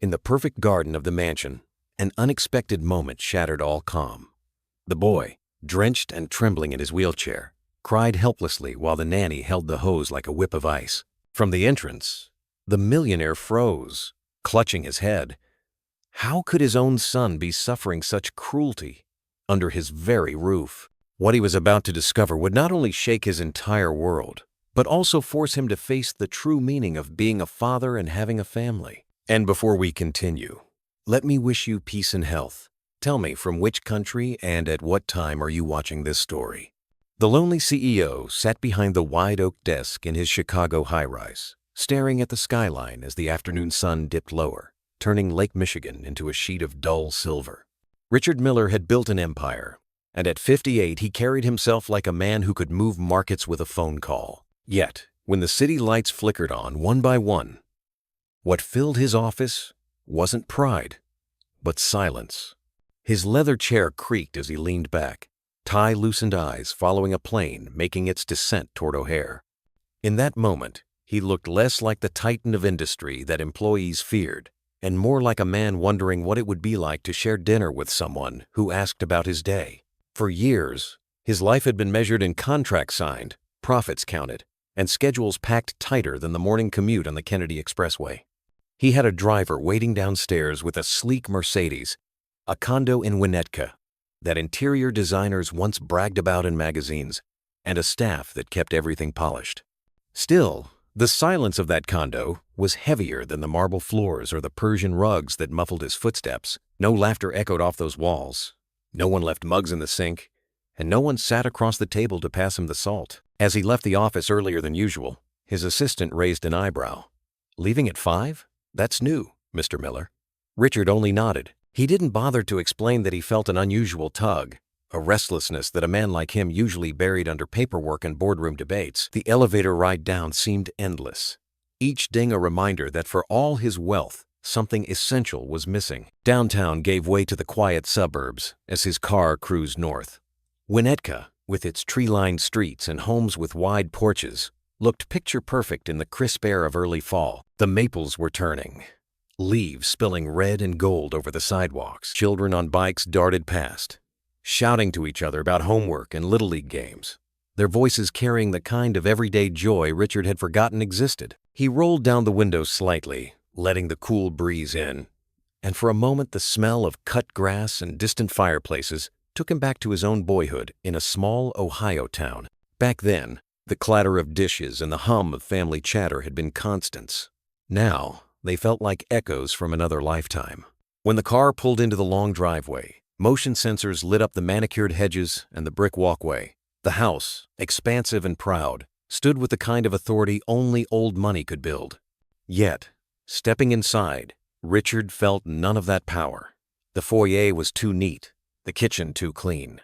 In the perfect garden of the mansion, an unexpected moment shattered all calm. The boy, drenched and trembling in his wheelchair, cried helplessly while the nanny held the hose like a whip of ice. From the entrance, the millionaire froze, clutching his head. How could his own son be suffering such cruelty under his very roof? What he was about to discover would not only shake his entire world, but also force him to face the true meaning of being a father and having a family. And before we continue, let me wish you peace and health. Tell me, from which country and at what time are you watching this story? The lonely CEO sat behind the wide oak desk in his Chicago high-rise, staring at the skyline as the afternoon sun dipped lower, turning Lake Michigan into a sheet of dull silver. Richard Miller had built an empire, and at 58 he carried himself like a man who could move markets with a phone call. Yet, when the city lights flickered on one by one, what filled his office wasn't pride, but silence. His leather chair creaked as he leaned back, tie-loosened eyes following a plane making its descent toward O'Hare. In that moment, he looked less like the titan of industry that employees feared, and more like a man wondering what it would be like to share dinner with someone who asked about his day. For years, his life had been measured in contracts signed, profits counted, and schedules packed tighter than the morning commute on the Kennedy Expressway. He had a driver waiting downstairs with a sleek Mercedes, a condo in Winnetka that interior designers once bragged about in magazines, and a staff that kept everything polished. Still, the silence of that condo was heavier than the marble floors or the Persian rugs that muffled his footsteps. No laughter echoed off those walls. No one left mugs in the sink, and no one sat across the table to pass him the salt. As he left the office earlier than usual, his assistant raised an eyebrow. "Leaving at 5? That's new, Mr. Miller." Richard only nodded. He didn't bother to explain that he felt an unusual tug, a restlessness that a man like him usually buried under paperwork and boardroom debates. The elevator ride down seemed endless, each ding a reminder that for all his wealth, something essential was missing. Downtown gave way to the quiet suburbs as his car cruised north. Winnetka, with its tree-lined streets and homes with wide porches, looked picture-perfect in the crisp air of early fall. The maples were turning, leaves spilling red and gold over the sidewalks. Children on bikes darted past, shouting to each other about homework and Little League games, their voices carrying the kind of everyday joy Richard had forgotten existed. He rolled down the window slightly, letting the cool breeze in, and for a moment the smell of cut grass and distant fireplaces took him back to his own boyhood in a small Ohio town. Back then, the clatter of dishes and the hum of family chatter had been constants. Now, they felt like echoes from another lifetime. When the car pulled into the long driveway, motion sensors lit up the manicured hedges and the brick walkway. The house, expansive and proud, stood with the kind of authority only old money could build. Yet, stepping inside, Richard felt none of that power. The foyer was too neat, the kitchen too clean.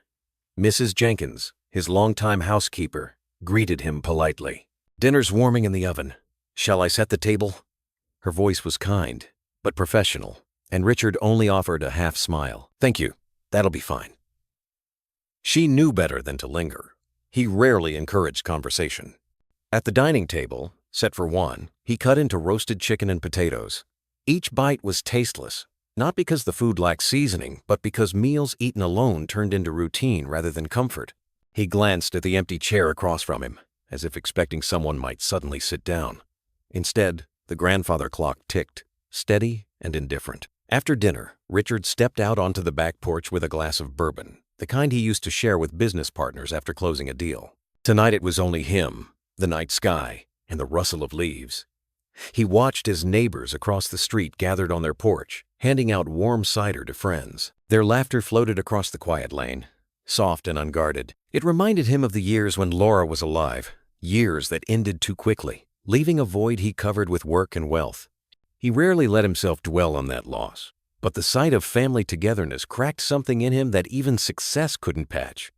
Mrs. Jenkins, his longtime housekeeper, greeted him politely. "Dinner's warming in the oven. Shall I set the table?" Her voice was kind, but professional, and Richard only offered a half smile. "Thank you. That'll be fine." She knew better than to linger. He rarely encouraged conversation. At the dining table, set for one, he cut into roasted chicken and potatoes. Each bite was tasteless, not because the food lacked seasoning, but because meals eaten alone turned into routine rather than comfort. He glanced at the empty chair across from him, as if expecting someone might suddenly sit down. Instead, the grandfather clock ticked, steady and indifferent. After dinner, Richard stepped out onto the back porch with a glass of bourbon, the kind he used to share with business partners after closing a deal. Tonight it was only him, the night sky, and the rustle of leaves. He watched as neighbors across the street gathered on their porch, handing out warm cider to friends. Their laughter floated across the quiet lane, soft and unguarded. It reminded him of the years when Laura was alive, years that ended too quickly, leaving a void he covered with work and wealth. He rarely let himself dwell on that loss, but the sight of family togetherness cracked something in him that even success couldn't patch.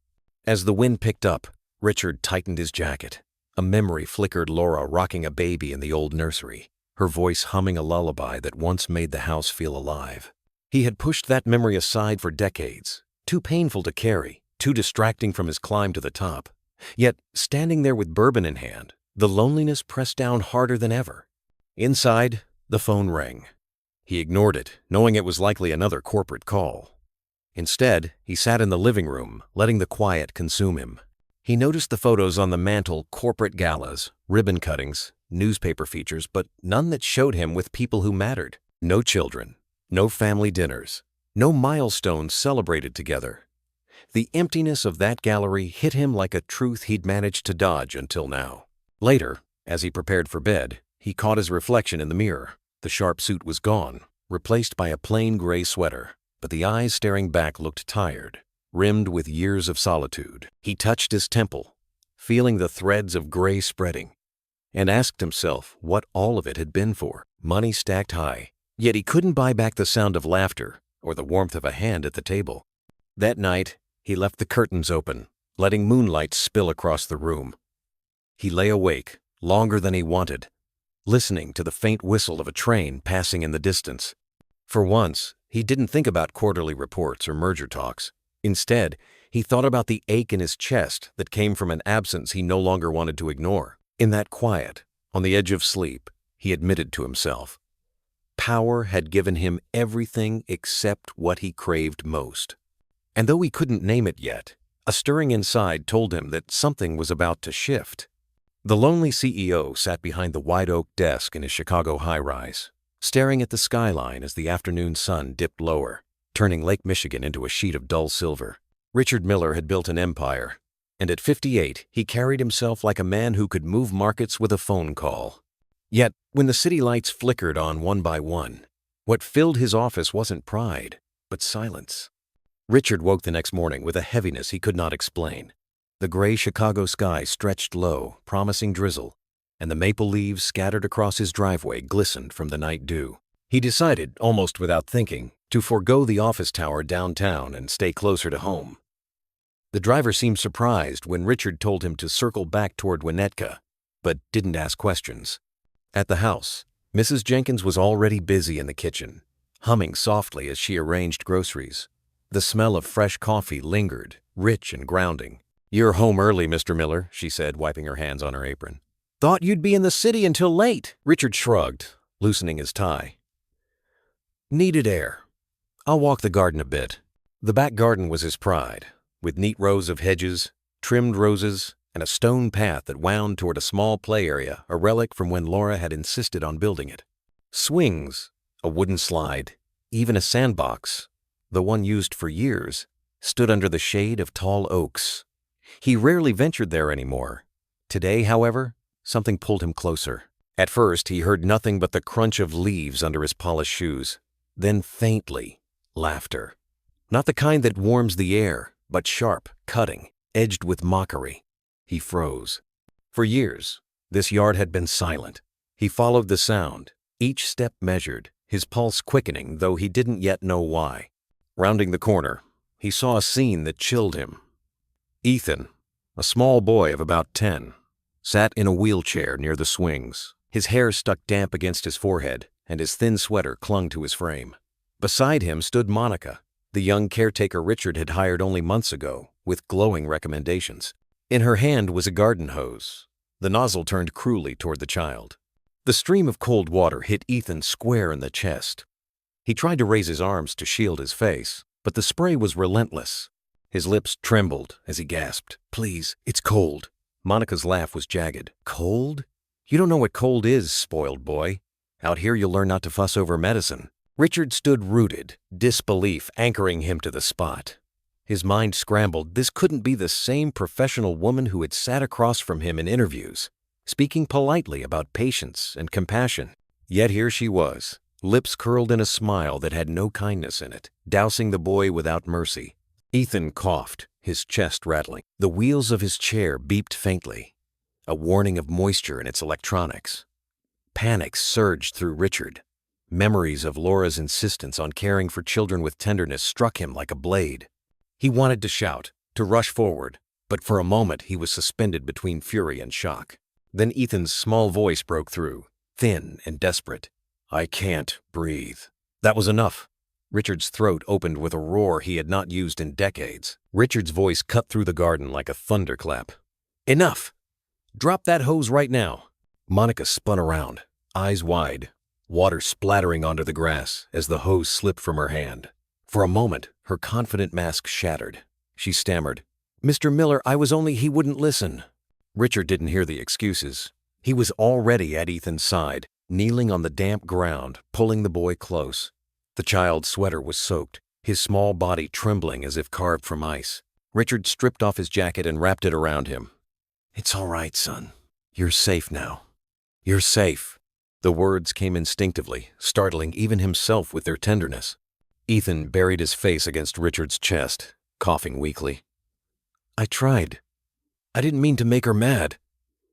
As the wind picked up, Richard tightened his jacket. A memory flickered Laura rocking a baby in the old nursery, her voice humming a lullaby that once made the house feel alive. He had pushed that memory aside for decades, too painful to carry, too distracting from his climb to the top. Yet, standing there with bourbon in hand, the loneliness pressed down harder than ever. Inside, the phone rang. He ignored it, knowing it was likely another corporate call. Instead, he sat in the living room, letting the quiet consume him. He noticed the photos on the mantel: corporate galas, ribbon cuttings, newspaper features, but none that showed him with people who mattered. No children, no family dinners, no milestones celebrated together. The emptiness of that gallery hit him like a truth he'd managed to dodge until now. Later, as he prepared for bed, he caught his reflection in the mirror. The sharp suit was gone, replaced by a plain gray sweater, but the eyes staring back looked tired, rimmed with years of solitude. He touched his temple, feeling the threads of gray spreading, and asked himself what all of it had been for. Money stacked high, yet he couldn't buy back the sound of laughter or the warmth of a hand at the table. That night, he left the curtains open, letting moonlight spill across the room. He lay awake, longer than he wanted, listening to the faint whistle of a train passing in the distance. For once, he didn't think about quarterly reports or merger talks. Instead, he thought about the ache in his chest that came from an absence he no longer wanted to ignore. In that quiet, on the edge of sleep, he admitted to himself, power had given him everything except what he craved most. And though he couldn't name it yet, a stirring inside told him that something was about to shift. The lonely CEO sat behind the wide oak desk in his Chicago high-rise, staring at the skyline as the afternoon sun dipped lower, turning Lake Michigan into a sheet of dull silver. Richard Miller had built an empire, and at 58, he carried himself like a man who could move markets with a phone call. Yet, when the city lights flickered on one by one, what filled his office wasn't pride, but silence. Richard woke the next morning with a heaviness he could not explain. The gray Chicago sky stretched low, promising drizzle, and the maple leaves scattered across his driveway glistened from the night dew. He decided, almost without thinking, to forego the office tower downtown and stay closer to home. The driver seemed surprised when Richard told him to circle back toward Winnetka, but didn't ask questions. At the house, Mrs. Jenkins was already busy in the kitchen, humming softly as she arranged groceries. The smell of fresh coffee lingered, rich and grounding. "You're home early, Mr. Miller," she said, wiping her hands on her apron. "Thought you'd be in the city until late." Richard shrugged, loosening his tie. "Needed air. I'll walk the garden a bit." The back garden was his pride, with neat rows of hedges, trimmed roses, and a stone path that wound toward a small play area, a relic from when Laura had insisted on building it. Swings, a wooden slide, even a sandbox, the one used for years, stood under the shade of tall oaks. He rarely ventured there anymore. Today, however, something pulled him closer. At first, he heard nothing but the crunch of leaves under his polished shoes. Then faintly, laughter. Not the kind that warms the air, but sharp, cutting, edged with mockery. He froze. For years, this yard had been silent. He followed the sound, each step measured, his pulse quickening, though he didn't yet know why. Rounding the corner, he saw a scene that chilled him. Ethan, a small boy of about 10, sat in a wheelchair near the swings. His hair stuck damp against his forehead, and his thin sweater clung to his frame. Beside him stood Monica, the young caretaker Richard had hired only months ago, with glowing recommendations. In her hand was a garden hose. The nozzle turned cruelly toward the child. The stream of cold water hit Ethan square in the chest. He tried to raise his arms to shield his face, but the spray was relentless. His lips trembled as he gasped, "Please, it's cold." Monica's laugh was jagged. "Cold? You don't know what cold is, spoiled boy. Out here you'll learn not to fuss over medicine." Richard stood rooted, disbelief anchoring him to the spot. His mind scrambled. This couldn't be the same professional woman who had sat across from him in interviews, speaking politely about patience and compassion. Yet here she was, lips curled in a smile that had no kindness in it, dousing the boy without mercy. Ethan coughed, his chest rattling. The wheels of his chair beeped faintly, a warning of moisture in its electronics. Panic surged through Richard. Memories of Laura's insistence on caring for children with tenderness struck him like a blade. He wanted to shout, to rush forward, but for a moment he was suspended between fury and shock. Then Ethan's small voice broke through, thin and desperate. "I can't breathe." That was enough. Richard's throat opened with a roar he had not used in decades. Richard's voice cut through the garden like a thunderclap. "Enough! Drop that hose right now." Monica spun around, eyes wide. water splattering onto the grass as the hose slipped from her hand. For a moment, her confident mask shattered. She stammered, "Mr. Miller, he wouldn't listen." Richard didn't hear the excuses. He was already at Ethan's side, kneeling on the damp ground, pulling the boy close. The child's sweater was soaked, his small body trembling as if carved from ice. Richard stripped off his jacket and wrapped it around him. "It's all right, son. You're safe now. You're safe." The words came instinctively, startling even himself with their tenderness. Ethan buried his face against Richard's chest, coughing weakly. "I tried. I didn't mean to make her mad."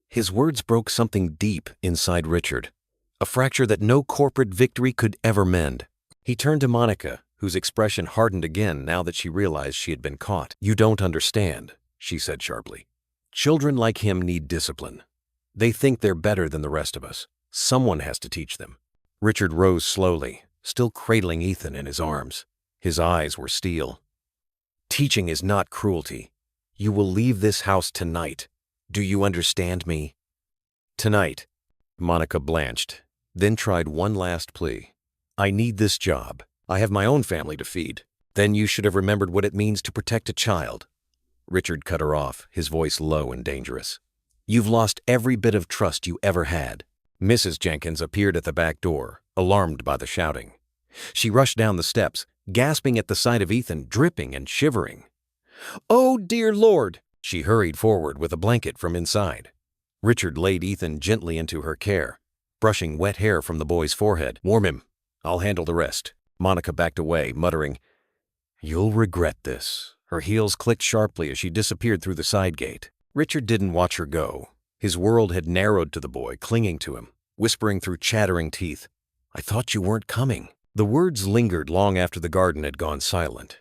His words broke something deep inside Richard, a fracture that no corporate victory could ever mend. He turned to Monica, whose expression hardened again now that she realized she had been caught. "You don't understand," she said sharply. "Children like him need discipline. They think they're better than the rest of us. Someone has to teach them." Richard rose slowly, still cradling Ethan in his arms. His eyes were steel. "Teaching is not cruelty. You will leave this house tonight. Do you understand me?" "Tonight." Monica blanched, then tried one last plea. "I need this job. I have my own family to feed." "Then you should have remembered what it means to protect a child." Richard cut her off, his voice low and dangerous. "You've lost every bit of trust you ever had." Mrs. Jenkins appeared at the back door, alarmed by the shouting. She rushed down the steps, gasping at the sight of Ethan, dripping and shivering. "Oh, dear Lord!" She hurried forward with a blanket from inside. Richard laid Ethan gently into her care, brushing wet hair from the boy's forehead. "Warm him. I'll handle the rest." Monica backed away, muttering, "You'll regret this." Her heels clicked sharply as she disappeared through the side gate. Richard didn't watch her go. His world had narrowed to the boy, clinging to him, whispering through chattering teeth, "I thought you weren't coming." The words lingered long after the garden had gone silent.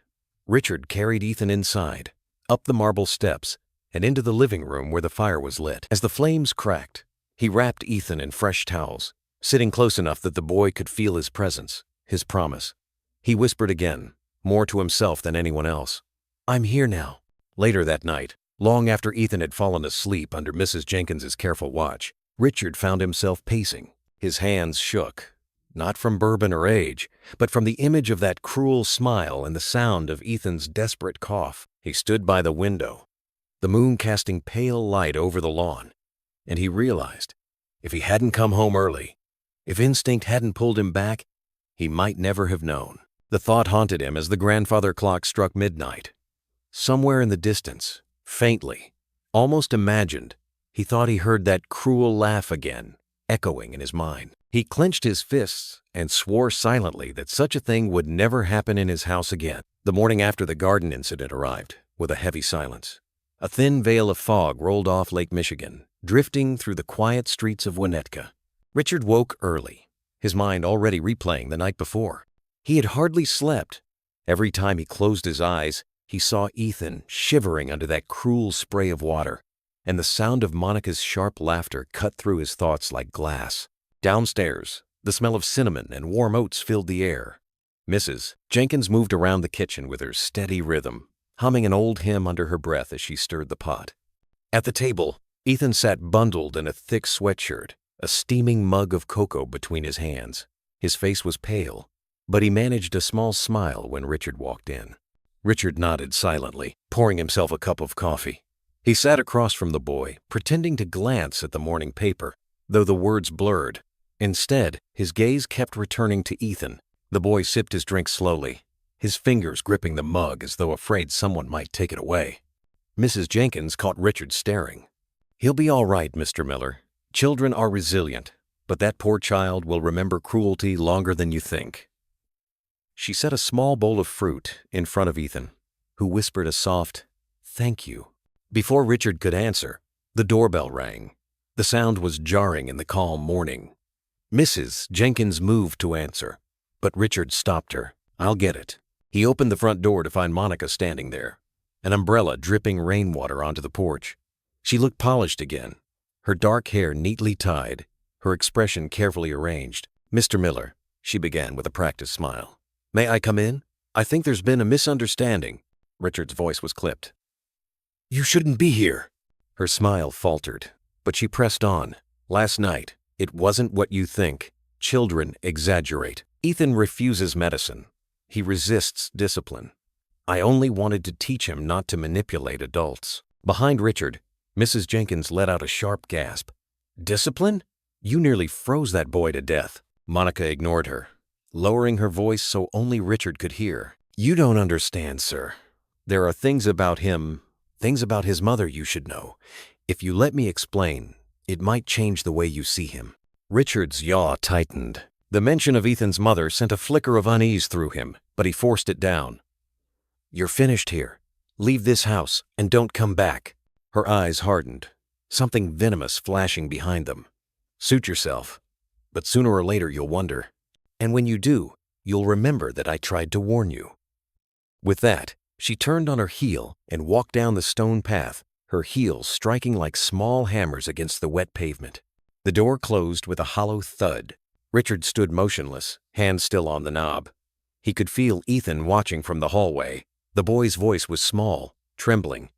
Richard carried Ethan inside, up the marble steps, and into the living room where the fire was lit. As the flames cracked, he wrapped Ethan in fresh towels, sitting close enough that the boy could feel his presence, his promise. He whispered again, more to himself than anyone else, "I'm here now." Later that night, long after Ethan had fallen asleep under Mrs. Jenkins's careful watch, Richard found himself pacing. His hands shook, not from bourbon or age, but from the image of that cruel smile and the sound of Ethan's desperate cough. He stood by the window, the moon casting pale light over the lawn, and he realized, if he hadn't come home early, if instinct hadn't pulled him back, he might never have known. The thought haunted him as the grandfather clock struck midnight. Somewhere in the distance, faintly, almost imagined, he thought he heard that cruel laugh again, echoing in his mind. He clenched his fists and swore silently that such a thing would never happen in his house again. The morning after the garden incident arrived, with a heavy silence. A thin veil of fog rolled off Lake Michigan, drifting through the quiet streets of Winnetka. Richard woke early, his mind already replaying the night before. He had hardly slept. Every time he closed his eyes, he saw Ethan shivering under that cruel spray of water, and the sound of Monica's sharp laughter cut through his thoughts like glass. Downstairs, the smell of cinnamon and warm oats filled the air. Mrs. Jenkins moved around the kitchen with her steady rhythm, humming an old hymn under her breath as she stirred the pot. At the table, Ethan sat bundled in a thick sweatshirt, a steaming mug of cocoa between his hands. His face was pale, but he managed a small smile when Richard walked in. Richard nodded silently, pouring himself a cup of coffee. He sat across from the boy, pretending to glance at the morning paper, though the words blurred. Instead, his gaze kept returning to Ethan. The boy sipped his drink slowly, his fingers gripping the mug as though afraid someone might take it away. Mrs. Jenkins caught Richard staring. "He'll be all right, Mr. Miller. Children are resilient, but that poor child will remember cruelty longer than you think." She set a small bowl of fruit in front of Ethan, who whispered a soft, "Thank you." Before Richard could answer, the doorbell rang. The sound was jarring in the calm morning. Mrs. Jenkins moved to answer, but Richard stopped her. "I'll get it." He opened the front door to find Monica standing there, an umbrella dripping rainwater onto the porch. She looked polished again, her dark hair neatly tied, her expression carefully arranged. "Mr. Miller," she began with a practiced smile. "May I come in? I think there's been a misunderstanding." Richard's voice was clipped. "You shouldn't be here." Her smile faltered, but she pressed on. "Last night, it wasn't what you think. children exaggerate. Ethan refuses medicine. He resists discipline. I only wanted to teach him not to manipulate adults. Behind Richard, Mrs. Jenkins let out a sharp gasp. Discipline? You nearly froze that boy to death. Monica ignored her, lowering her voice so only Richard could hear. You don't understand, sir. There are things about him, things about his mother you should know. If you let me explain, it might change the way you see him. Richard's jaw tightened. The mention of Ethan's mother sent a flicker of unease through him, but he forced it down. You're finished here. Leave this house and don't come back. Her eyes hardened, something venomous flashing behind them. Suit yourself, but sooner or later you'll wonder. And when you do, you'll remember that I tried to warn you. With that, she turned on her heel and walked down the stone path, her heels striking like small hammers against the wet pavement. The door closed with a hollow thud. Richard stood motionless, hands still on the knob. He could feel Ethan watching from the hallway. The boy's voice was small, trembling.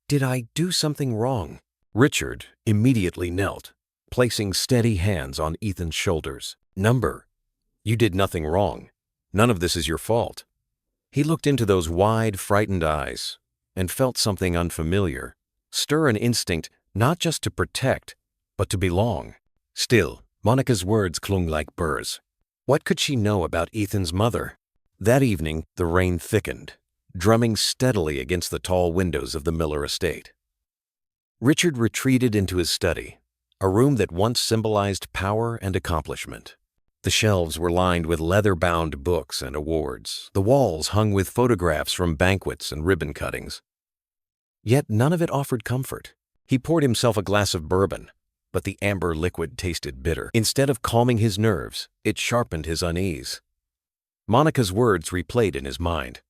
Did I do something wrong? Richard immediately knelt, placing steady hands on Ethan's shoulders. Number, you did nothing wrong. None of this is your fault. He looked into those wide, frightened eyes and felt something unfamiliar, stir an instinct not just to protect, but to belong. Still, Monica's words clung like burrs. What could she know about Ethan's mother? That evening, the rain thickened, drumming steadily against the tall windows of the Miller estate. Richard retreated into his study, a room that once symbolized power and accomplishment. The shelves were lined with leather-bound books and awards. The walls hung with photographs from banquets and ribbon cuttings. Yet none of it offered comfort. He poured himself a glass of bourbon, but the amber liquid tasted bitter. Instead of calming his nerves, it sharpened his unease. Monica's words replayed in his mind.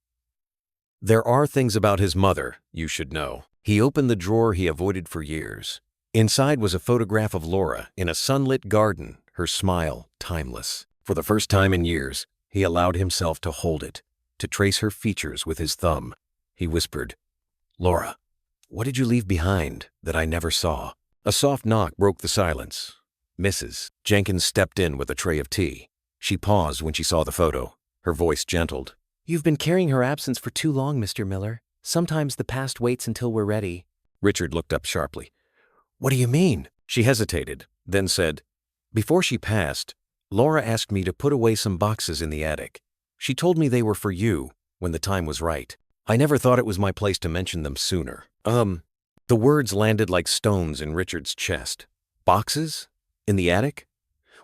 There are things about his mother you should know. He opened the drawer he avoided for years. Inside was a photograph of Laura in a sunlit garden, her smile timeless. For the first time in years, he allowed himself to hold it, to trace her features with his thumb. He whispered, Laura, what did you leave behind that I never saw? A soft knock broke the silence. Mrs. Jenkins stepped in with a tray of tea. She paused when she saw the photo. Her voice gentled. You've been carrying her absence for too long, Mr. Miller. Sometimes the past waits until we're ready. Richard looked up sharply. What do you mean? She hesitated, then said, Before she passed, Laura asked me to put away some boxes in the attic. She told me they were for you when the time was right. I never thought it was my place to mention them sooner. The words landed like stones in Richard's chest. Boxes? In the attic?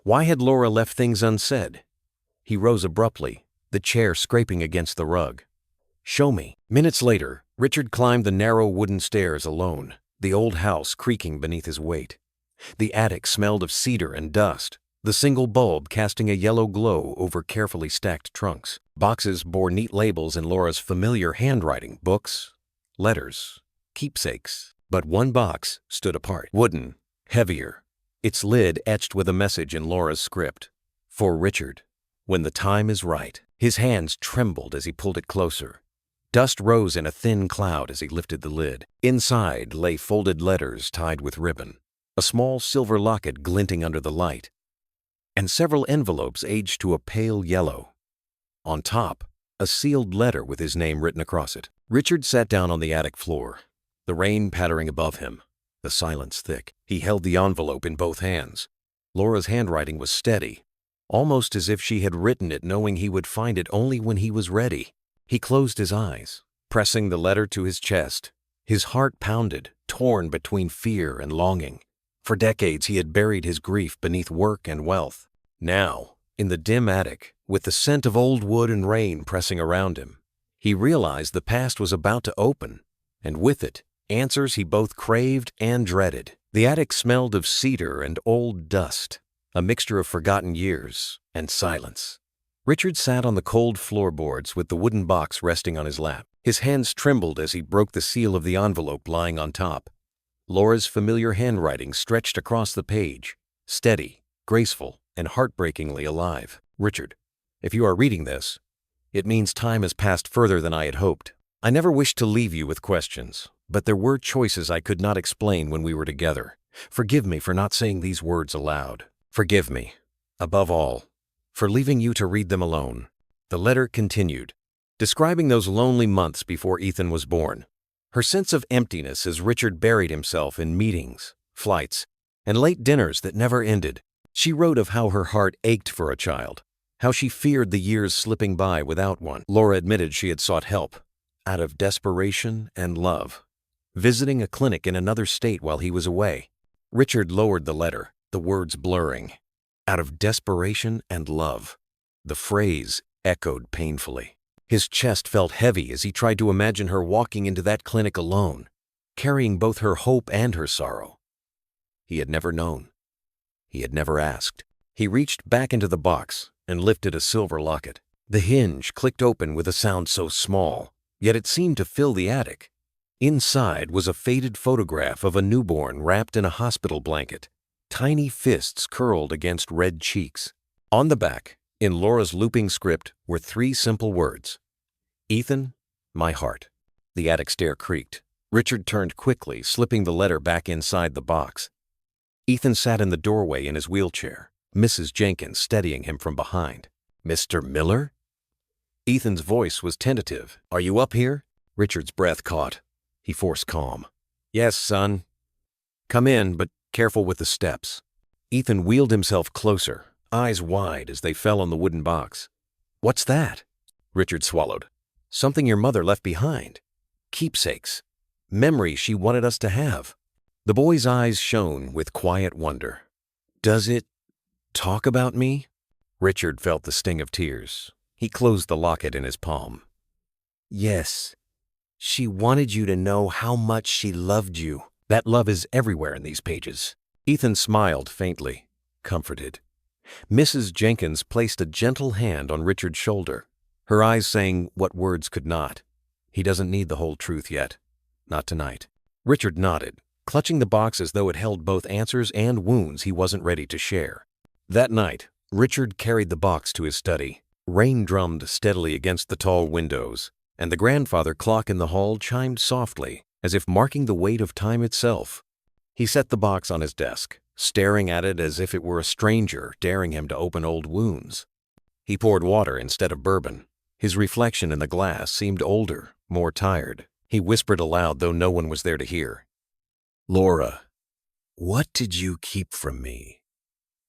Why had Laura left things unsaid? He rose abruptly, the chair scraping against the rug. Show me. Minutes later, Richard climbed the narrow wooden stairs alone, the old house creaking beneath his weight. The attic smelled of cedar and dust, the single bulb casting a yellow glow over carefully stacked trunks. Boxes bore neat labels in Laura's familiar handwriting, books, letters, keepsakes. But one box stood apart, wooden, heavier, its lid etched with a message in Laura's script. For Richard, when the time is right. His hands trembled as he pulled it closer. Dust rose in a thin cloud as he lifted the lid. Inside lay folded letters tied with ribbon, a small silver locket glinting under the light, and several envelopes aged to a pale yellow. On top, a sealed letter with his name written across it. Richard sat down on the attic floor, the rain pattering above him, the silence thick. He held the envelope in both hands. Laura's handwriting was steady, almost as if she had written it knowing he would find it only when he was ready. He closed his eyes, pressing the letter to his chest. His heart pounded, torn between fear and longing. For decades he had buried his grief beneath work and wealth. Now, in the dim attic, with the scent of old wood and rain pressing around him, he realized the past was about to open, and with it, answers he both craved and dreaded. The attic smelled of cedar and old dust, a mixture of forgotten years and silence. Richard sat on the cold floorboards with the wooden box resting on his lap. His hands trembled as he broke the seal of the envelope lying on top. Laura's familiar handwriting stretched across the page, steady, graceful, and heartbreakingly alive. Richard, if you are reading this, it means time has passed further than I had hoped. I never wished to leave you with questions, but there were choices I could not explain when we were together. Forgive me for not saying these words aloud. Forgive me. Above all, for leaving you to read them alone. The letter continued, describing those lonely months before Ethan was born. Her sense of emptiness as Richard buried himself in meetings, flights, and late dinners that never ended. She wrote of how her heart ached for a child, how she feared the years slipping by without one. Laura admitted she had sought help, out of desperation and love, visiting a clinic in another state while he was away. Richard lowered the letter, the words blurring. Out of desperation and love. The phrase echoed painfully. His chest felt heavy as he tried to imagine her walking into that clinic alone, carrying both her hope and her sorrow. He had never known. He had never asked. He reached back into the box and lifted a silver locket. The hinge clicked open with a sound so small, yet it seemed to fill the attic. Inside was a faded photograph of a newborn wrapped in a hospital blanket, tiny fists curled against red cheeks. On the back, in Laura's looping script, were 3 simple words. Ethan, my heart. The attic stair creaked. Richard turned quickly, slipping the letter back inside the box. Ethan sat in the doorway in his wheelchair, Mrs. Jenkins steadying him from behind. Mr. Miller? Ethan's voice was tentative. Are you up here? Richard's breath caught. He forced calm. Yes, son. Come in, but careful with the steps. Ethan wheeled himself closer, eyes wide as they fell on the wooden box. What's that? Richard swallowed. Something your mother left behind. Keepsakes. Memories she wanted us to have. The boy's eyes shone with quiet wonder. Does it talk about me? Richard felt the sting of tears. He closed the locket in his palm. Yes. She wanted you to know how much she loved you. That love is everywhere in these pages. Ethan smiled faintly, comforted. Mrs. Jenkins placed a gentle hand on Richard's shoulder, her eyes saying what words could not. He doesn't need the whole truth yet. Not tonight. Richard nodded, clutching the box as though it held both answers and wounds he wasn't ready to share. That night, Richard carried the box to his study. Rain drummed steadily against the tall windows, and the grandfather clock in the hall chimed softly, as if marking the weight of time itself. He set the box on his desk, staring at it as if it were a stranger daring him to open old wounds. He poured water instead of bourbon. His reflection in the glass seemed older, more tired. He whispered aloud, though no one was there to hear. Laura, what did you keep from me?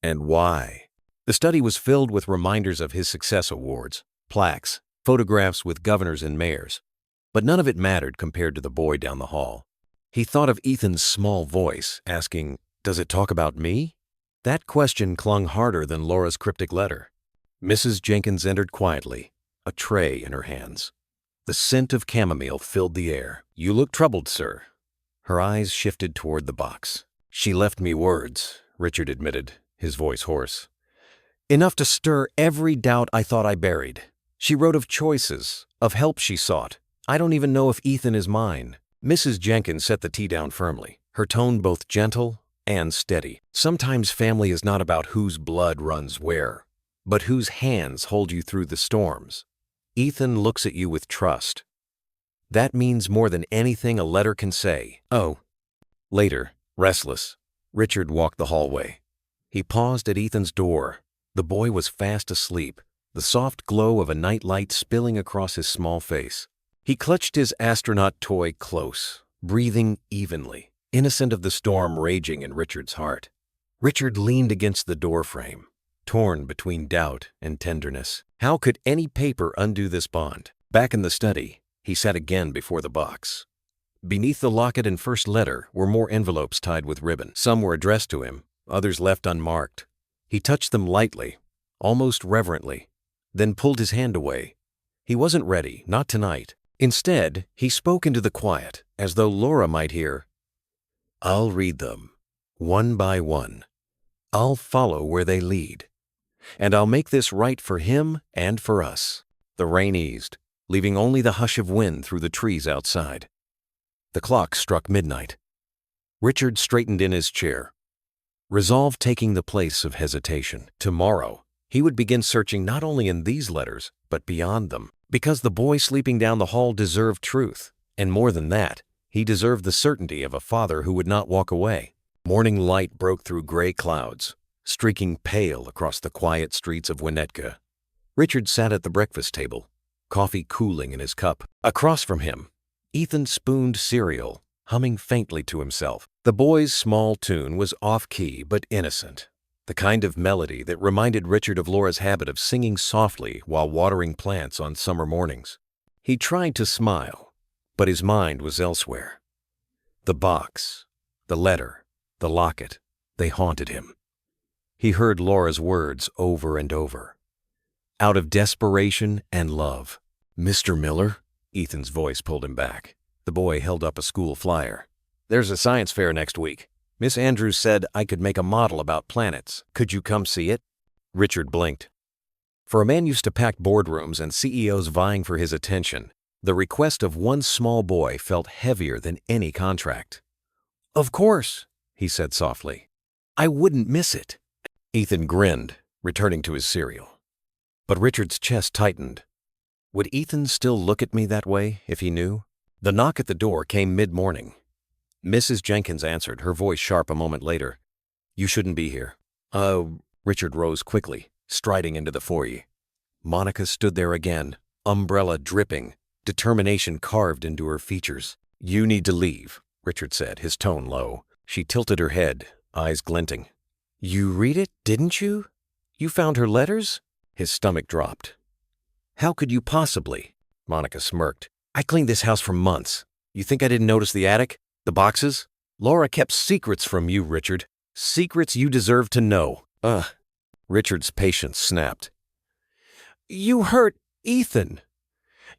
And why? The study was filled with reminders of his success awards, plaques, photographs with governors and mayors. But none of it mattered compared to the boy down the hall. He thought of Ethan's small voice, asking, Does it talk about me? That question clung harder than Laura's cryptic letter. Mrs. Jenkins entered quietly, a tray in her hands. The scent of chamomile filled the air. You look troubled, sir. Her eyes shifted toward the box. She left me words, Richard admitted, his voice hoarse. Enough to stir every doubt I thought I buried. She wrote of choices, of help she sought. I don't even know if Ethan is mine. Mrs. Jenkins set the tea down firmly, her tone both gentle and steady. Sometimes family is not about whose blood runs where, but whose hands hold you through the storms. Ethan looks at you with trust. That means more than anything a letter can say. Oh. Later, restless, Richard walked the hallway. He paused at Ethan's door. The boy was fast asleep, the soft glow of a nightlight spilling across his small face. He clutched his astronaut toy close, breathing evenly, innocent of the storm raging in Richard's heart. Richard leaned against the doorframe, torn between doubt and tenderness. How could any paper undo this bond? Back in the study, he sat again before the box. Beneath the locket and first letter were more envelopes tied with ribbon. Some were addressed to him, others left unmarked. He touched them lightly, almost reverently, then pulled his hand away. He wasn't ready, not tonight. Instead, he spoke into the quiet, as though Laura might hear. I'll read them, one by one. I'll follow where they lead. And I'll make this right for him and for us. The rain eased, leaving only the hush of wind through the trees outside. The clock struck midnight. Richard straightened in his chair, resolve taking the place of hesitation. Tomorrow, he would begin searching not only in these letters, but beyond them. Because the boy sleeping down the hall deserved truth, and more than that, he deserved the certainty of a father who would not walk away. Morning light broke through gray clouds, streaking pale across the quiet streets of Winnetka. Richard sat at the breakfast table, coffee cooling in his cup. Across from him, Ethan spooned cereal, humming faintly to himself. The boy's small tune was off-key but innocent, the kind of melody that reminded Richard of Laura's habit of singing softly while watering plants on summer mornings. He tried to smile, but his mind was elsewhere. The box, the letter, the locket, they haunted him. He heard Laura's words over and over. Out of desperation and love. "Mr. Miller?" Ethan's voice pulled him back. The boy held up a school flyer. "There's a science fair next week. Miss Andrews said I could make a model about planets. Could you come see it?" Richard blinked. For a man used to packed boardrooms and CEOs vying for his attention, the request of one small boy felt heavier than any contract. "Of course," he said softly. "I wouldn't miss it." Ethan grinned, returning to his cereal. But Richard's chest tightened. Would Ethan still look at me that way if he knew? The knock at the door came mid-morning. Mrs. Jenkins answered, her voice sharp a moment later. "You shouldn't be here." Richard rose quickly, striding into the foyer. Monica stood there again, umbrella dripping, determination carved into her features. "You need to leave," Richard said, his tone low. She tilted her head, eyes glinting. "You read it, didn't you? You found her letters?" His stomach dropped. "How could you possibly?" Monica smirked. "I cleaned this house for months. You think I didn't notice the attic? The boxes? Laura kept secrets from you, Richard. Secrets you deserve to know." Richard's patience snapped. "You hurt Ethan.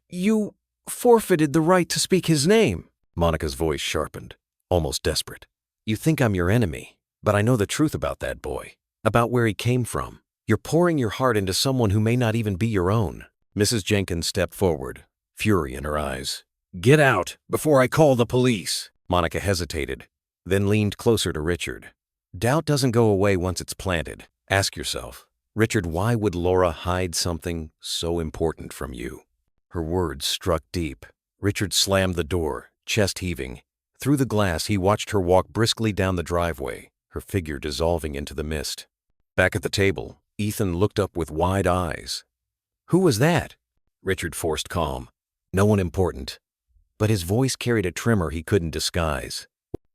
You forfeited the right to speak his name." Monica's voice sharpened, almost desperate. "You think I'm your enemy, but I know the truth about that boy, about where he came from. You're pouring your heart into someone who may not even be your own." Mrs. Jenkins stepped forward, fury in her eyes. "Get out before I call the police." Monica hesitated, then leaned closer to Richard. "Doubt doesn't go away once it's planted. Ask yourself, Richard, why would Laura hide something so important from you?" Her words struck deep. Richard slammed the door, chest heaving. Through the glass, he watched her walk briskly down the driveway, her figure dissolving into the mist. Back at the table, Ethan looked up with wide eyes. "Who was that?" Richard forced calm. "No one important." But his voice carried a tremor he couldn't disguise.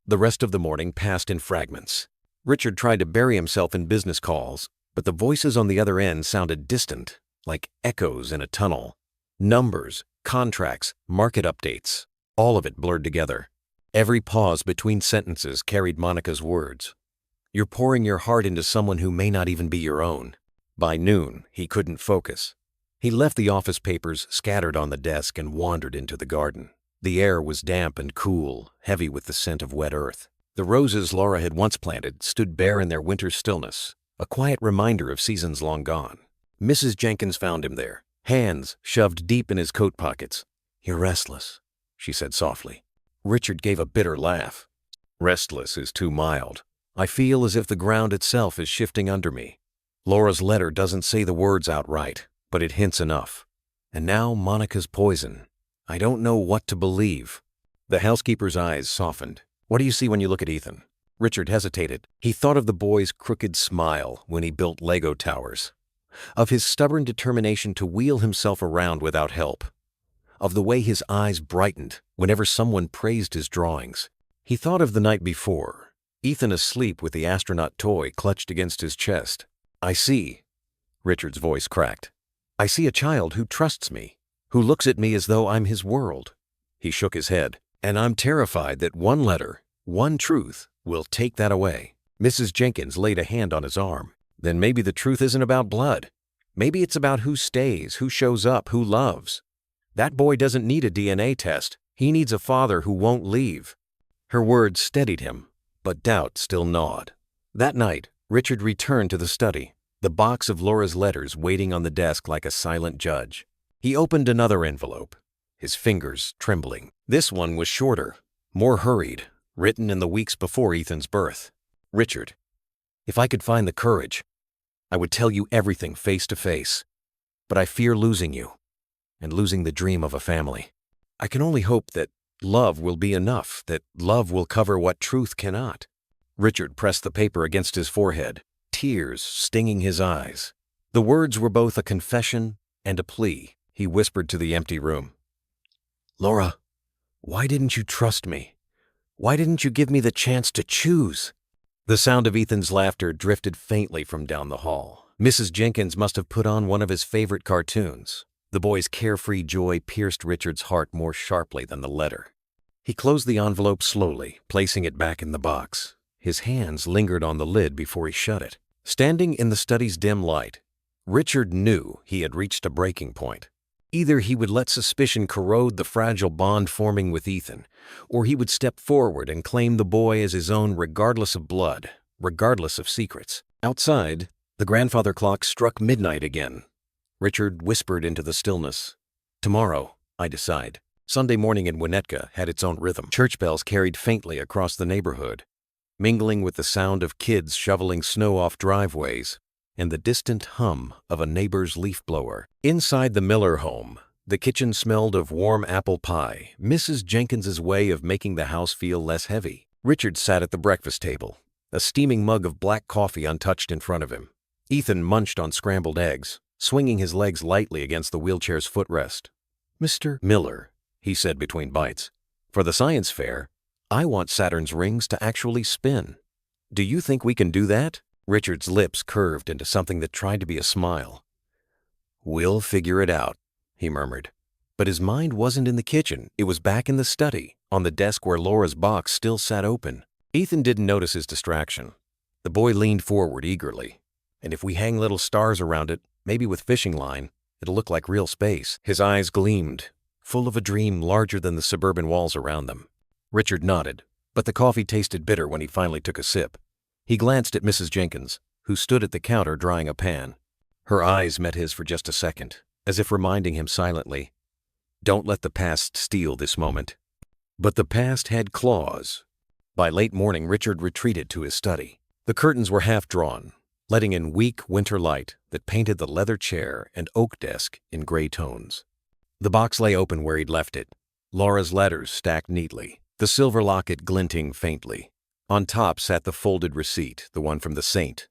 The rest of the morning passed in fragments. Richard tried to bury himself in business calls, but the voices on the other end sounded distant, like echoes in a tunnel. Numbers, contracts, market updates, all of it blurred together. Every pause between sentences carried Monica's words. "You're pouring your heart into someone who may not even be your own." By noon, he couldn't focus. He left the office papers scattered on the desk and wandered into the garden. The air was damp and cool, heavy with the scent of wet earth. The roses Laura had once planted stood bare in their winter stillness, a quiet reminder of seasons long gone. Mrs. Jenkins found him there, hands shoved deep in his coat pockets. "You're restless," she said softly. Richard gave a bitter laugh. "Restless is too mild. I feel as if the ground itself is shifting under me. Laura's letter doesn't say the words outright, but it hints enough. And now Monica's poison. I don't know what to believe." The housekeeper's eyes softened. "What do you see when you look at Ethan?" Richard hesitated. He thought of the boy's crooked smile when he built Lego towers, of his stubborn determination to wheel himself around without help, of the way his eyes brightened whenever someone praised his drawings. He thought of the night before, Ethan asleep with the astronaut toy clutched against his chest. "I see," Richard's voice cracked. "I see a child who trusts me, who looks at me as though I'm his world." He shook his head. "And I'm terrified that one letter, one truth, will take that away." Mrs. Jenkins laid a hand on his arm. "Then maybe the truth isn't about blood. Maybe it's about who stays, who shows up, who loves. That boy doesn't need a DNA test. He needs a father who won't leave." Her words steadied him, but doubt still gnawed. That night, Richard returned to the study, the box of Laura's letters waiting on the desk like a silent judge. He opened another envelope, his fingers trembling. This one was shorter, more hurried, written in the weeks before Ethan's birth. "Richard, if I could find the courage, I would tell you everything face to face. But I fear losing you, and losing the dream of a family. I can only hope that love will be enough, that love will cover what truth cannot." Richard pressed the paper against his forehead, tears stinging his eyes. The words were both a confession and a plea. He whispered to the empty room. "Laura, why didn't you trust me? Why didn't you give me the chance to choose?" The sound of Ethan's laughter drifted faintly from down the hall. Mrs. Jenkins must have put on one of his favorite cartoons. The boy's carefree joy pierced Richard's heart more sharply than the letter. He closed the envelope slowly, placing it back in the box. His hands lingered on the lid before he shut it. Standing in the study's dim light, Richard knew he had reached a breaking point. Either he would let suspicion corrode the fragile bond forming with Ethan, or he would step forward and claim the boy as his own regardless of blood, regardless of secrets. Outside, the grandfather clock struck midnight again. Richard whispered into the stillness. "Tomorrow, I decide." Sunday morning in Winnetka had its own rhythm. Church bells carried faintly across the neighborhood, mingling with the sound of kids shoveling snow off driveways and the distant hum of a neighbor's leaf blower. Inside the Miller home, the kitchen smelled of warm apple pie, Mrs. Jenkins's way of making the house feel less heavy. Richard sat at the breakfast table, a steaming mug of black coffee untouched in front of him. Ethan munched on scrambled eggs, swinging his legs lightly against the wheelchair's footrest. "Mr. Miller," he said between bites, "for the science fair, I want Saturn's rings to actually spin. Do you think we can do that?" Richard's lips curved into something that tried to be a smile. "We'll figure it out," he murmured. But his mind wasn't in the kitchen. It was back in the study, on the desk where Laura's box still sat open. Ethan didn't notice his distraction. The boy leaned forward eagerly. "And if we hang little stars around it, maybe with fishing line, it'll look like real space." His eyes gleamed, full of a dream larger than the suburban walls around them. Richard nodded, but the coffee tasted bitter when he finally took a sip. He glanced at Mrs. Jenkins, who stood at the counter drying a pan. Her eyes met his for just a second, as if reminding him silently, "Don't let the past steal this moment." But the past had claws. By late morning, Richard retreated to his study. The curtains were half drawn, letting in weak winter light that painted the leather chair and oak desk in gray tones. The box lay open where he'd left it, Laura's letters stacked neatly, the silver locket glinting faintly. On top sat the folded receipt, the one from the Saint.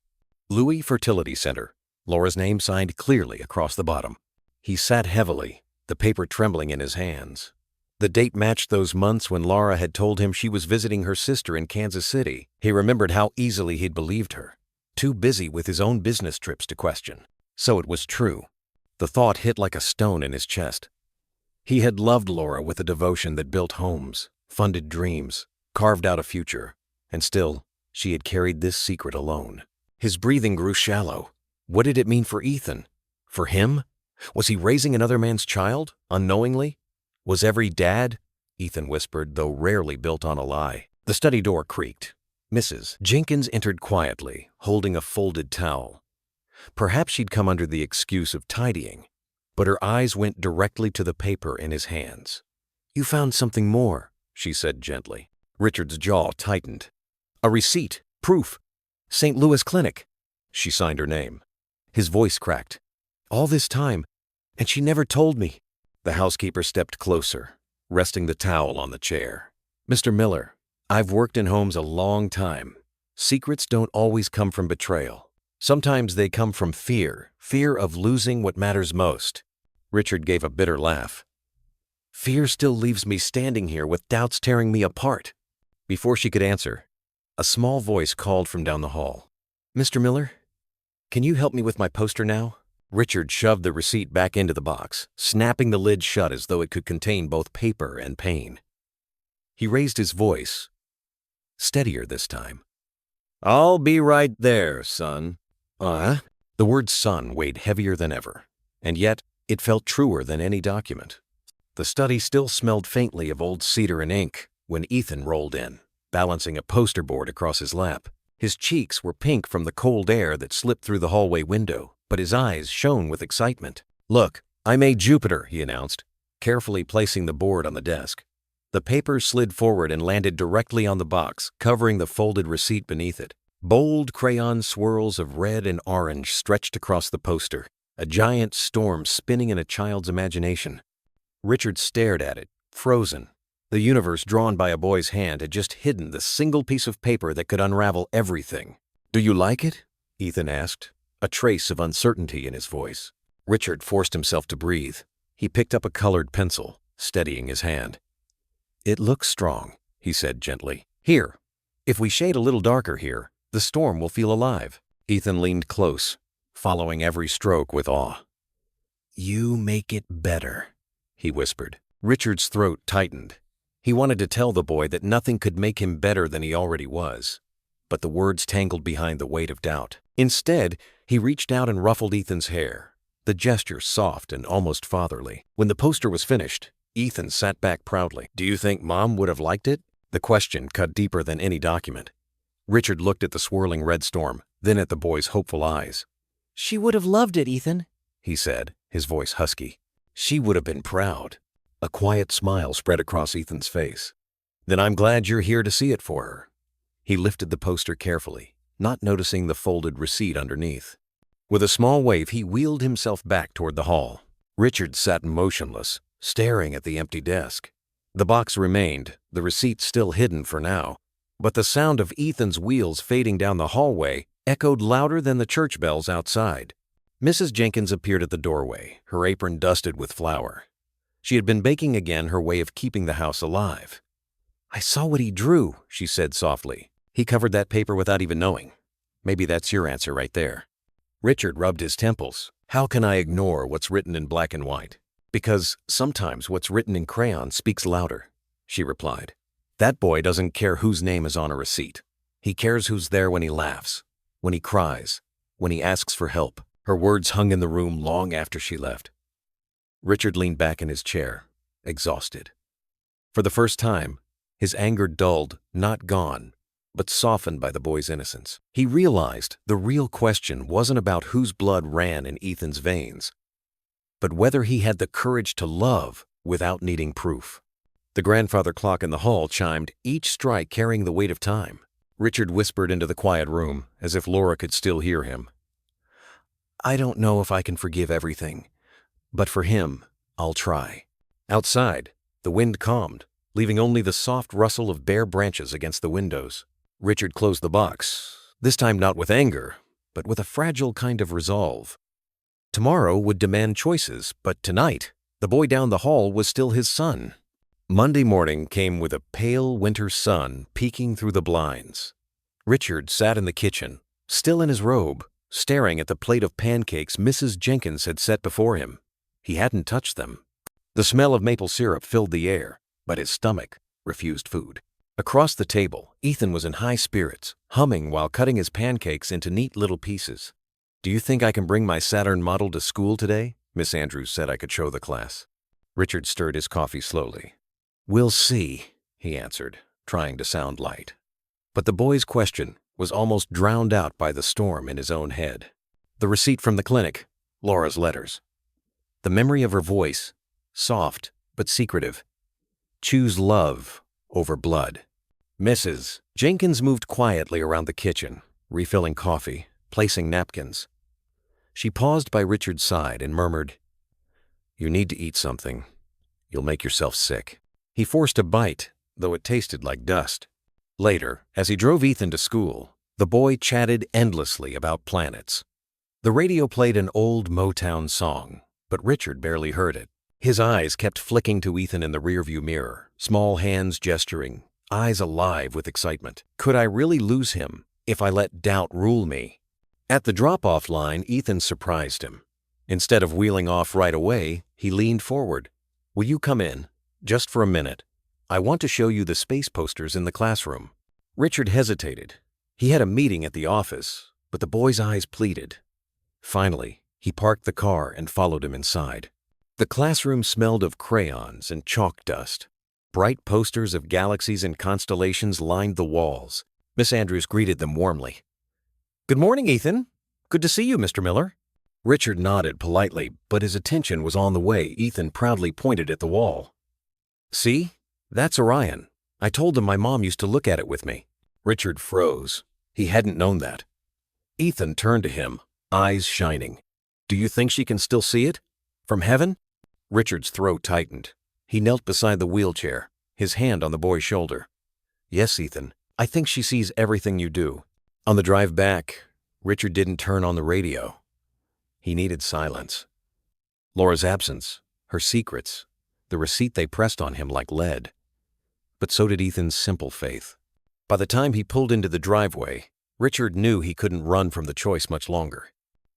Louis Fertility Center, Laura's name signed clearly across the bottom. He sat heavily, the paper trembling in his hands. The date matched those months when Laura had told him she was visiting her sister in Kansas City. He remembered how easily he'd believed her, too busy with his own business trips to question. So it was true. The thought hit like a stone in his chest. He had loved Laura with a devotion that built homes, funded dreams, carved out a future. And still, she had carried this secret alone. His breathing grew shallow. What did it mean for Ethan? For him? Was he raising another man's child, unknowingly? Was every dad? Ethan whispered, though rarely built on a lie. The study door creaked. Mrs. Jenkins entered quietly, holding a folded towel. Perhaps she'd come under the excuse of tidying, but her eyes went directly to the paper in his hands. "You found something more," she said gently. Richard's jaw tightened. "A receipt, proof. St. Louis Clinic." She signed her name. His voice cracked. "All this time, and she never told me." The housekeeper stepped closer, resting the towel on the chair. "Mr. Miller, I've worked in homes a long time. Secrets don't always come from betrayal. Sometimes they come from fear of losing what matters most." Richard gave a bitter laugh. "Fear still leaves me standing here with doubts tearing me apart." Before she could answer, a small voice called from down the hall. "Mr. Miller, can you help me with my poster now?" Richard shoved the receipt back into the box, snapping the lid shut as though it could contain both paper and pain. He raised his voice, steadier this time. "I'll be right there, son." The word son weighed heavier than ever, and yet it felt truer than any document. The study still smelled faintly of old cedar and ink when Ethan rolled in, balancing a poster board across his lap. His cheeks were pink from the cold air that slipped through the hallway window, but his eyes shone with excitement. "Look, I made Jupiter," he announced, carefully placing the board on the desk. The paper slid forward and landed directly on the box, covering the folded receipt beneath it. Bold crayon swirls of red and orange stretched across the poster, a giant storm spinning in a child's imagination. Richard stared at it, frozen. The universe drawn by a boy's hand had just hidden the single piece of paper that could unravel everything. "Do you like it?" Ethan asked, a trace of uncertainty in his voice. Richard forced himself to breathe. He picked up a colored pencil, steadying his hand. It looks strong, he said gently. Here, if we shade a little darker here, the storm will feel alive. Ethan leaned close, following every stroke with awe. You make it better, he whispered. Richard's throat tightened. He wanted to tell the boy that nothing could make him better than he already was, but the words tangled behind the weight of doubt. Instead, he reached out and ruffled Ethan's hair, the gesture soft and almost fatherly. When the poster was finished, Ethan sat back proudly. Do you think Mom would have liked it? The question cut deeper than any document. Richard looked at the swirling red storm, then at the boy's hopeful eyes. She would have loved it, Ethan, he said, his voice husky. She would have been proud. A quiet smile spread across Ethan's face. Then I'm glad you're here to see it for her. He lifted the poster carefully, not noticing the folded receipt underneath. With a small wave, he wheeled himself back toward the hall. Richard sat motionless, staring at the empty desk. The box remained, the receipt still hidden for now, but the sound of Ethan's wheels fading down the hallway echoed louder than the church bells outside. Mrs. Jenkins appeared at the doorway, her apron dusted with flour. She had been baking again, her way of keeping the house alive. I saw what he drew, she said softly. He covered that paper without even knowing. Maybe that's your answer right there. Richard rubbed his temples. How can I ignore what's written in black and white? Because sometimes what's written in crayon speaks louder, she replied. That boy doesn't care whose name is on a receipt. He cares who's there when he laughs, when he cries, when he asks for help. Her words hung in the room long after she left. Richard leaned back in his chair, exhausted. For the first time, his anger dulled, not gone, but softened by the boy's innocence. He realized the real question wasn't about whose blood ran in Ethan's veins, but whether he had the courage to love without needing proof. The grandfather clock in the hall chimed, each strike carrying the weight of time. Richard whispered into the quiet room, as if Laura could still hear him. I don't know if I can forgive everything, but for him, I'll try. Outside, the wind calmed, leaving only the soft rustle of bare branches against the windows. Richard closed the box, this time not with anger, but with a fragile kind of resolve. Tomorrow would demand choices, but tonight, the boy down the hall was still his son. Monday morning came with a pale winter sun peeking through the blinds. Richard sat in the kitchen, still in his robe, staring at the plate of pancakes Mrs. Jenkins had set before him. He hadn't touched them. The smell of maple syrup filled the air, but his stomach refused food. Across the table, Ethan was in high spirits, humming while cutting his pancakes into neat little pieces. Do you think I can bring my Saturn model to school today? Miss Andrews said I could show the class. Richard stirred his coffee slowly. We'll see, he answered, trying to sound light. But the boy's question was almost drowned out by the storm in his own head. The receipt from the clinic, Laura's letters. The memory of her voice, soft but secretive. Choose love over blood. Mrs. Jenkins moved quietly around the kitchen, refilling coffee, placing napkins. She paused by Richard's side and murmured, You need to eat something. You'll make yourself sick. He forced a bite, though it tasted like dust. Later, as he drove Ethan to school, the boy chatted endlessly about planets. The radio played an old Motown song, but Richard barely heard it. His eyes kept flicking to Ethan in the rearview mirror, small hands gesturing, eyes alive with excitement. Could I really lose him if I let doubt rule me? At the drop-off line, Ethan surprised him. Instead of wheeling off right away, he leaned forward. Will you come in? Just for a minute. I want to show you the space posters in the classroom. Richard hesitated. He had a meeting at the office, but the boy's eyes pleaded. Finally, he parked the car and followed him inside. The classroom smelled of crayons and chalk dust. Bright posters of galaxies and constellations lined the walls. Miss Andrews greeted them warmly. Good morning, Ethan. Good to see you, Mr. Miller. Richard nodded politely, but his attention was on the way Ethan proudly pointed at the wall. See? That's Orion. I told him my mom used to look at it with me. Richard froze. He hadn't known that. Ethan turned to him, eyes shining. Do you think she can still see it? From heaven? Richard's throat tightened. He knelt beside the wheelchair, his hand on the boy's shoulder. Yes, Ethan. I think she sees everything you do. On the drive back, Richard didn't turn on the radio. He needed silence. Laura's absence, her secrets, the receipt they pressed on him like lead. But so did Ethan's simple faith. By the time he pulled into the driveway, Richard knew he couldn't run from the choice much longer.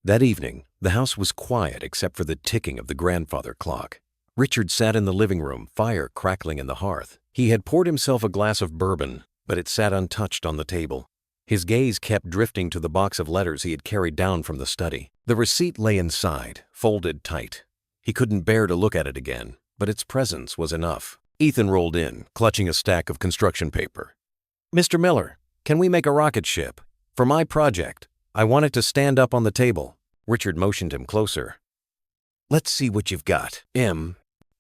That evening, the house was quiet except for the ticking of the grandfather clock. Richard sat in the living room, fire crackling in the hearth. He had poured himself a glass of bourbon, but it sat untouched on the table. His gaze kept drifting to the box of letters he had carried down from the study. The receipt lay inside, folded tight. He couldn't bear to look at it again, but its presence was enough. Ethan rolled in, clutching a stack of construction paper. "Mr. Miller, can we make a rocket ship? For my project, I want it to stand up on the table." Richard motioned him closer. "Let's see what you've got, M."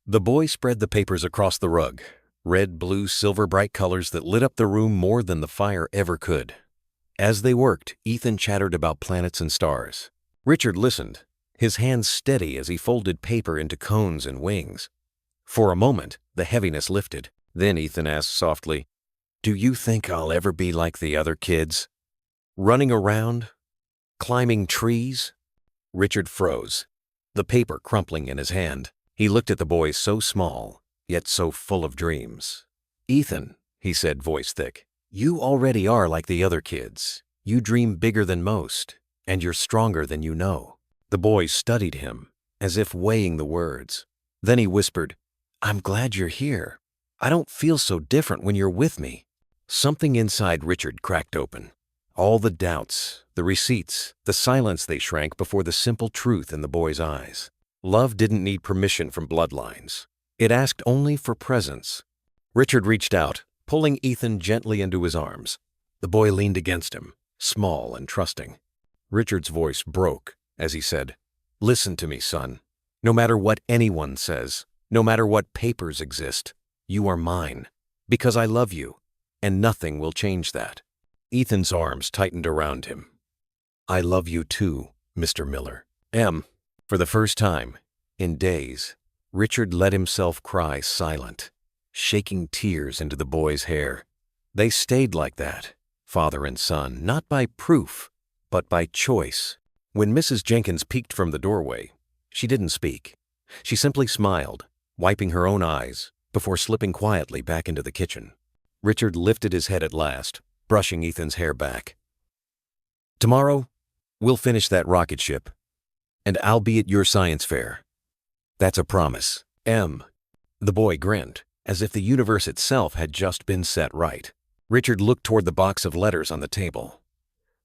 The boy spread the papers across the rug, red, blue, silver bright colors that lit up the room more than the fire ever could. As they worked, Ethan chattered about planets and stars. Richard listened, his hands steady as he folded paper into cones and wings. For a moment, the heaviness lifted. Then Ethan asked softly, "Do you think I'll ever be like the other kids? Running around? Climbing trees?" Richard froze, the paper crumpling in his hand. He looked at the boy so small, yet so full of dreams. "Ethan," he said, voice thick, "you already are like the other kids. You dream bigger than most, and you're stronger than you know." The boy studied him, as if weighing the words. Then he whispered, "I'm glad you're here. I don't feel so different when you're with me." Something inside Richard cracked open. All the doubts, the receipts, the silence, they shrank before the simple truth in the boy's eyes. Love didn't need permission from bloodlines. It asked only for presence. Richard reached out, pulling Ethan gently into his arms. The boy leaned against him, small and trusting. Richard's voice broke as he said, "Listen to me, son. No matter what anyone says, no matter what papers exist, you are mine, because I love you, and nothing will change that." Ethan's arms tightened around him. "I love you too, Mr. Miller." For the first time, in days, Richard let himself cry silent, shaking tears into the boy's hair. They stayed like that, father and son, not by proof, but by choice. When Mrs. Jenkins peeked from the doorway, she didn't speak. She simply smiled, wiping her own eyes, before slipping quietly back into the kitchen. Richard lifted his head at last, brushing Ethan's hair back. "Tomorrow, we'll finish that rocket ship, and I'll be at your science fair. That's a promise, M." The boy grinned, as if the universe itself had just been set right. Richard looked toward the box of letters on the table.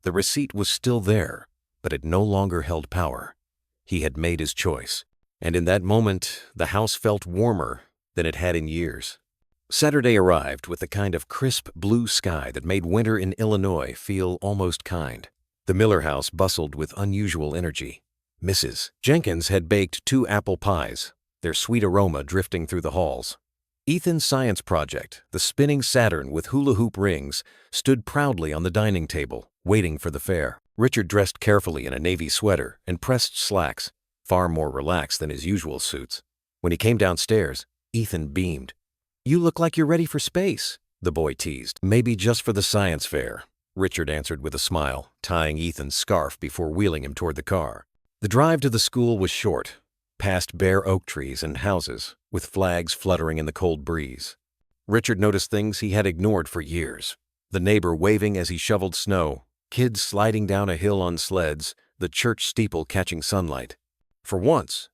The receipt was still there, but it no longer held power. He had made his choice, and in that moment, the house felt warmer than it had in years. Saturday arrived with the kind of crisp blue sky that made winter in Illinois feel almost kind. The Miller house bustled with unusual energy. Mrs. Jenkins had baked 2 apple pies, their sweet aroma drifting through the halls. Ethan's science project, the spinning Saturn with hula hoop rings, stood proudly on the dining table, waiting for the fair. Richard dressed carefully in a navy sweater and pressed slacks, far more relaxed than his usual suits. When he came downstairs, Ethan beamed. "You look like you're ready for space," the boy teased. "Maybe just for the science fair," Richard answered with a smile, tying Ethan's scarf before wheeling him toward the car. The drive to the school was short, past bare oak trees and houses, with flags fluttering in the cold breeze. Richard noticed things he had ignored for years. The neighbor waving as he shoveled snow, kids sliding down a hill on sleds, the church steeple catching sunlight. For once,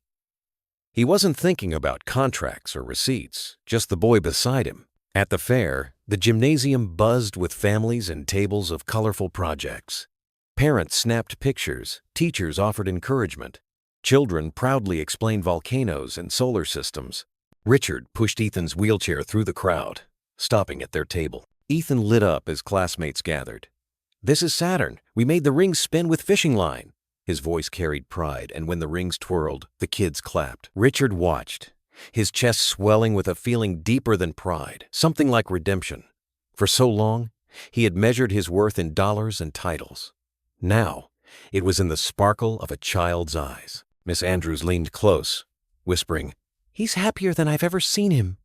he wasn't thinking about contracts or receipts, just the boy beside him. At the fair, the gymnasium buzzed with families and tables of colorful projects. Parents snapped pictures, teachers offered encouragement. Children proudly explained volcanoes and solar systems. Richard pushed Ethan's wheelchair through the crowd, stopping at their table. Ethan lit up as classmates gathered. "This is Saturn. We made the rings spin with fishing line." His voice carried pride, and when the rings twirled, the kids clapped. Richard watched, his chest swelling with a feeling deeper than pride, something like redemption. For so long, he had measured his worth in dollars and titles. Now, it was in the sparkle of a child's eyes. Miss Andrews leaned close, whispering, "He's happier than I've ever seen him.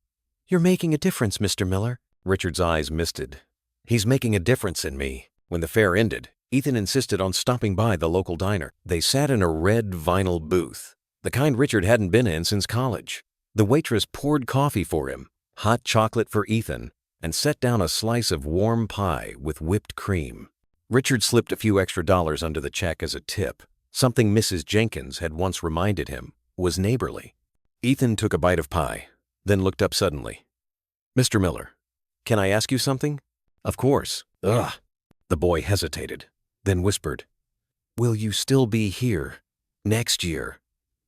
You're making a difference, Mr. Miller." Richard's eyes misted. "He's making a difference in me." When the fair ended, Ethan insisted on stopping by the local diner. They sat in a red vinyl booth, the kind Richard hadn't been in since college. The waitress poured coffee for him, hot chocolate for Ethan, and set down a slice of warm pie with whipped cream. Richard slipped a few extra dollars under the check as a tip, something Mrs. Jenkins had once reminded him was neighborly. Ethan took a bite of pie, then looked up suddenly. "Mr. Miller, can I ask you something?" "Of course." "Ugh." The boy hesitated, then whispered, "Will you still be here next year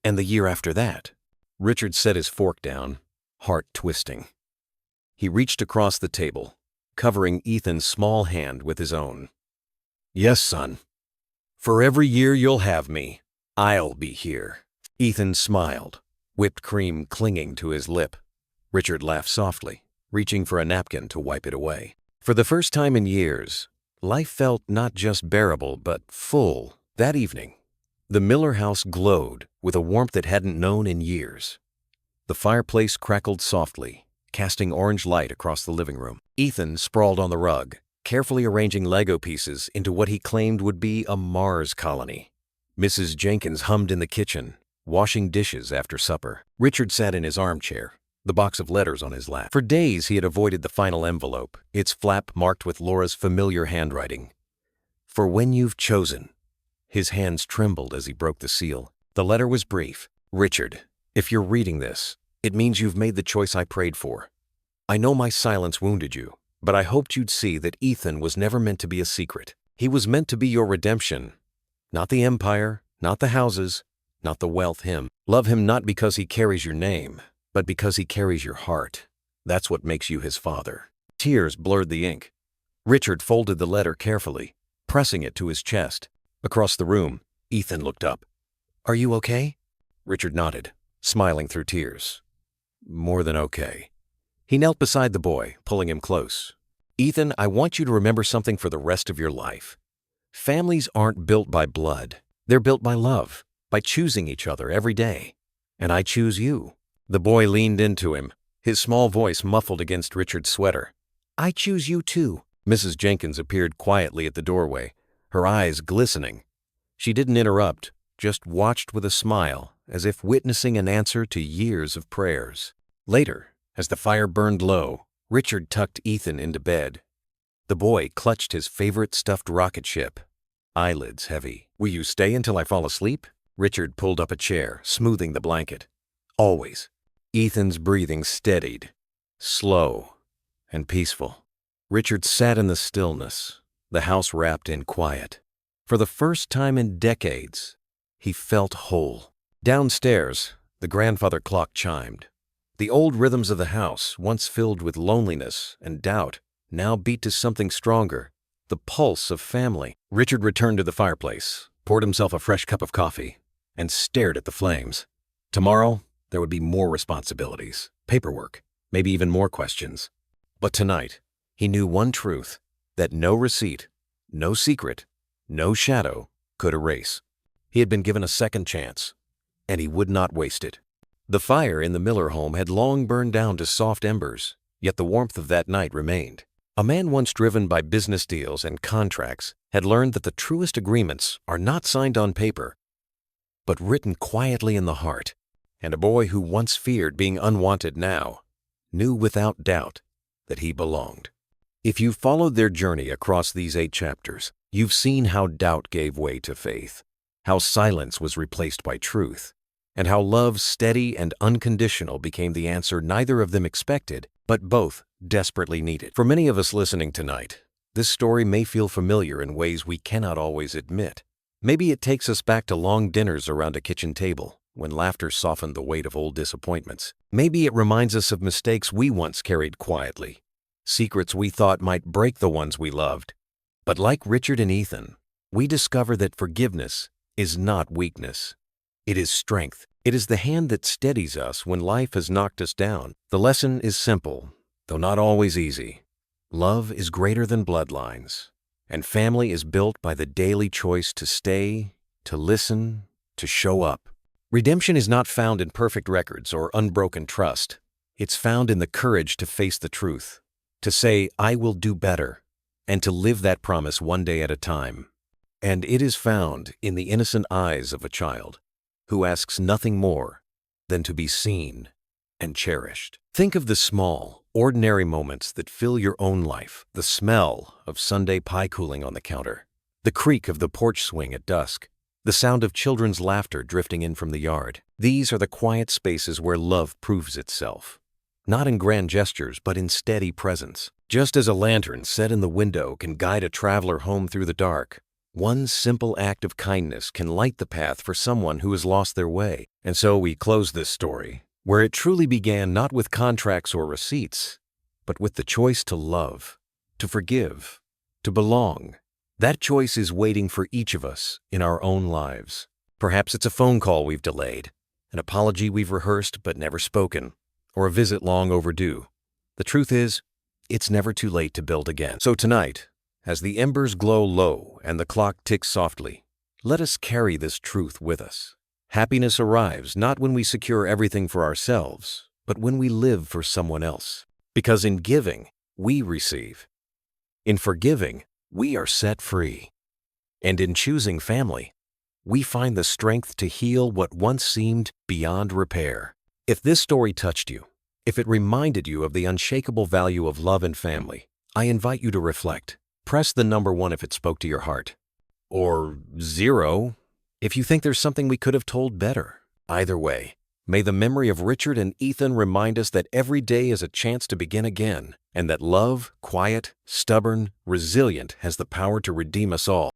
and the year after that?" Richard set his fork down, heart twisting. He reached across the table, covering Ethan's small hand with his own. "Yes, son. For every year you'll have me, I'll be here." Ethan smiled, whipped cream clinging to his lip. Richard laughed softly, reaching for a napkin to wipe it away. For the first time in years, life felt not just bearable but full. That evening, the Miller house glowed with a warmth it hadn't known in years. The fireplace crackled softly, casting orange light across the living room. Ethan sprawled on the rug, carefully arranging Lego pieces into what he claimed would be a Mars colony. Mrs. Jenkins hummed in the kitchen, washing dishes after supper. Richard sat in his armchair, the box of letters on his lap. For days he had avoided the final envelope, its flap marked with Laura's familiar handwriting. "For when you've chosen." His hands trembled as he broke the seal. The letter was brief. "Richard, if you're reading this, it means you've made the choice I prayed for. I know my silence wounded you, but I hoped you'd see that Ethan was never meant to be a secret. He was meant to be your redemption. Not the empire, not the houses, not the wealth, him. Love him not because he carries your name, but because he carries your heart. That's what makes you his father." Tears blurred the ink. Richard folded the letter carefully, pressing it to his chest. Across the room, Ethan looked up. "Are you okay?" Richard nodded, smiling through tears. "More than okay." He knelt beside the boy, pulling him close. "Ethan, I want you to remember something for the rest of your life. Families aren't built by blood. They're built by love, by choosing each other every day. And I choose you." The boy leaned into him, his small voice muffled against Richard's sweater. "I choose you too." Mrs. Jenkins appeared quietly at the doorway, her eyes glistening. She didn't interrupt, just watched with a smile, as if witnessing an answer to years of prayers. Later, as the fire burned low, Richard tucked Ethan into bed. The boy clutched his favorite stuffed rocket ship, eyelids heavy. "Will you stay until I fall asleep?" Richard pulled up a chair, smoothing the blanket. "Always." Ethan's breathing steadied, slow and peaceful. Richard sat in the stillness, the house wrapped in quiet. For the first time in decades, he felt whole. Downstairs, the grandfather clock chimed. The old rhythms of the house, once filled with loneliness and doubt, now beat to something stronger, the pulse of family. Richard returned to the fireplace, poured himself a fresh cup of coffee, and stared at the flames. Tomorrow, there would be more responsibilities, paperwork, maybe even more questions. But tonight, he knew one truth, that no receipt, no secret, no shadow could erase. He had been given a second chance, and he would not waste it. The fire in the Miller home had long burned down to soft embers, yet the warmth of that night remained. A man once driven by business deals and contracts had learned that the truest agreements are not signed on paper, but written quietly in the heart. And a boy who once feared being unwanted now knew without doubt that he belonged. If you've followed their journey across these 8 chapters, you've seen how doubt gave way to faith, how silence was replaced by truth, and how love, steady and unconditional, became the answer neither of them expected, but both desperately needed. For many of us listening tonight, this story may feel familiar in ways we cannot always admit. Maybe it takes us back to long dinners around a kitchen table, when laughter softened the weight of old disappointments. Maybe it reminds us of mistakes we once carried quietly, secrets we thought might break the ones we loved. But like Richard and Ethan, we discover that forgiveness is not weakness. It is strength. It is the hand that steadies us when life has knocked us down. The lesson is simple, though not always easy. Love is greater than bloodlines, and family is built by the daily choice to stay, to listen, to show up. Redemption is not found in perfect records or unbroken trust. It's found in the courage to face the truth, to say, "I will do better," and to live that promise one day at a time. And it is found in the innocent eyes of a child who asks nothing more than to be seen and cherished. Think of the small, ordinary moments that fill your own life. The smell of Sunday pie cooling on the counter, the creak of the porch swing at dusk, the sound of children's laughter drifting in from the yard. These are the quiet spaces where love proves itself. Not in grand gestures, but in steady presence. Just as a lantern set in the window can guide a traveler home through the dark, one simple act of kindness can light the path for someone who has lost their way. And so we close this story, where it truly began not with contracts or receipts, but with the choice to love, to forgive, to belong. That choice is waiting for each of us in our own lives. Perhaps it's a phone call we've delayed, an apology we've rehearsed but never spoken, or a visit long overdue. The truth is, it's never too late to build again. So tonight, as the embers glow low and the clock ticks softly, let us carry this truth with us. Happiness arrives not when we secure everything for ourselves, but when we live for someone else. Because in giving, we receive. In forgiving, we are set free. And in choosing family, we find the strength to heal what once seemed beyond repair. If this story touched you, if it reminded you of the unshakable value of love and family, I invite you to reflect. Press the number 1 if it spoke to your heart. Or 0 if you think there's something we could have told better. Either way, may the memory of Richard and Ethan remind us that every day is a chance to begin again, and that love, quiet, stubborn, resilient, has the power to redeem us all.